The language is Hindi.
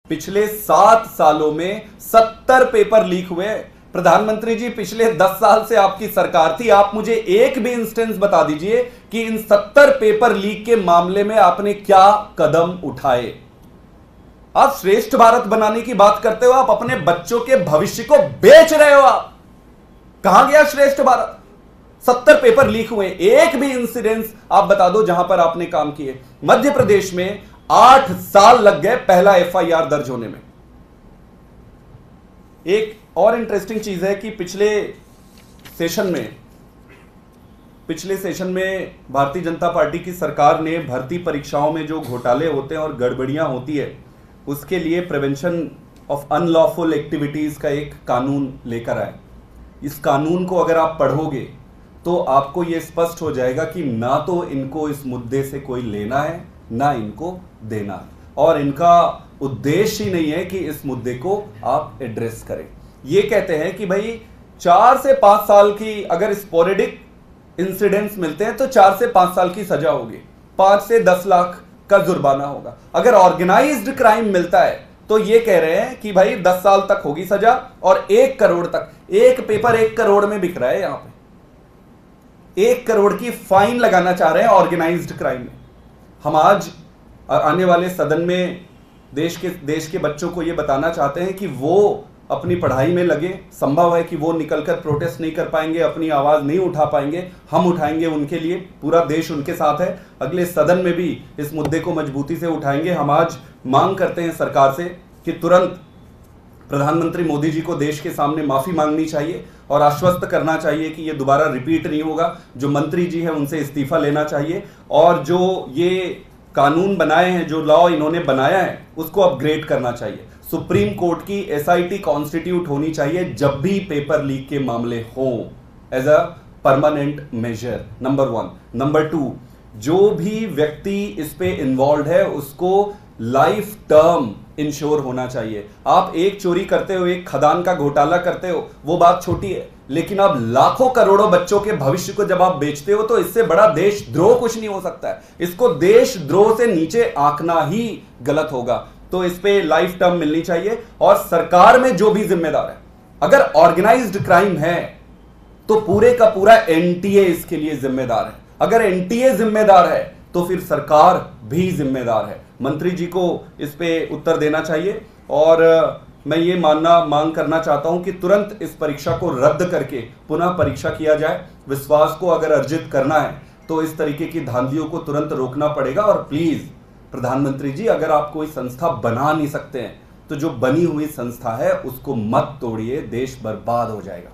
पिछले 7 सालों में 70 पेपर लीक हुए। प्रधानमंत्री जी, पिछले 10 साल से आपकी सरकार थी, आप मुझे एक भी इंस्टेंस बता दीजिए कि इन 70 पेपर लीक के मामले में आपने क्या कदम उठाए। आप श्रेष्ठ भारत बनाने की बात करते हो, आप अपने बच्चों के भविष्य को बेच रहे हो। आप कहां गया श्रेष्ठ भारत? 70 पेपर लीक हुए, एक भी इंसिडेंस आप बता दो जहां पर आपने काम किए। मध्य प्रदेश में 8 साल लग गए पहला एफआईआर दर्ज होने में। एक और इंटरेस्टिंग चीज है कि पिछले सेशन में भारतीय जनता पार्टी की सरकार ने भर्ती परीक्षाओं में जो घोटाले होते हैं और गड़बड़ियां होती है उसके लिए प्रिवेंशन ऑफ अनलॉफुल एक्टिविटीज का एक कानून लेकर आए। इस कानून को अगर आप पढ़ोगे तो आपको यह स्पष्ट हो जाएगा कि ना तो इनको इस मुद्दे से कोई लेना है ना इनको देना है, और इनका उद्देश्य ही नहीं है कि इस मुद्दे को आप एड्रेस करें। ये कहते हैं कि भाई 4 से 5 साल की अगर स्पोरेडिक इंसिडेंट्स मिलते हैं तो 4 से 5 साल की सजा होगी, 5 से 10 लाख का जुर्माना होगा। अगर ऑर्गेनाइज्ड क्राइम मिलता है तो ये कह रहे हैं कि भाई 10 साल तक होगी सजा और 1 करोड़ तक। एक पेपर 1 करोड़ में बिक रहा है, यहां पे 1 करोड़ की फाइन लगाना चाह रहे हैं ऑर्गेनाइज्ड क्राइम में। हम आज आने वाले सदन में देश के बच्चों को यह बताना चाहते हैं कि वो अपनी पढ़ाई में लगे। संभव है कि वो निकलकर प्रोटेस्ट नहीं कर पाएंगे, अपनी आवाज नहीं उठा पाएंगे, हम उठाएंगे उनके लिए, पूरा देश उनके साथ है। अगले सदन में भी इस मुद्दे को मजबूती से उठाएंगे। हम आज मांग करते हैं सरकार से कि तुरंत प्रधानमंत्री मोदी जी को देश के सामने माफी मांगनी चाहिए और आश्वस्त करना चाहिए कि यह दोबारा रिपीट नहीं होगा। जो मंत्री जी हैं उनसे इस्तीफा लेना चाहिए और जो ये कानून बनाए हैं, जो लॉ इन्होंने बनाया है, उसको अपग्रेड करना चाहिए। सुप्रीम कोर्ट की एसआईटी कॉन्स्टिट्यूट होनी चाहिए जब भी पेपर लीक के मामले हों, as a permanent measure, number 1। Number 2, जो भी व्यक्ति इस पे इन्वॉल्व है उसको लाइफ टर्म इंश्योर होना चाहिए। आप एक चोरी करते हो, एक खदान का घोटाला करते हो, वो बात छोटी है, लेकिन आप लाखों करोड़ों बच्चों के भविष्य को जब आप बेचते हो तो इससे बड़ा देशद्रोह कुछ नहीं हो सकता है। इसको देशद्रोह से नीचे आंकना ही गलत होगा। तो इस पे लाइफ टर्म मिलनी चाहिए और सरकार में जो भी जिम्मेदार है, अगर ऑर्गेनाइज्ड क्राइम है तो पूरे का पूरा एनटीए इसके लिए जिम्मेदार है। अगर एनटीए जिम्मेदार है तो फिर सरकार भी जिम्मेदार है। मंत्री जी को इस पे उत्तर देना चाहिए और मैं ये मांग करना चाहता हूं कि तुरंत इस परीक्षा को रद्द करके पुनः परीक्षा किया जाए। विश्वास को अगर अर्जित करना है तो इस तरीके की धांधलियों को तुरंत रोकना पड़ेगा। और प्लीज प्रधानमंत्री जी, अगर आप कोई संस्था बना नहीं सकते हैं तो जो बनी हुई संस्था है उसको मत तोड़िए, देश बर्बाद हो जाएगा।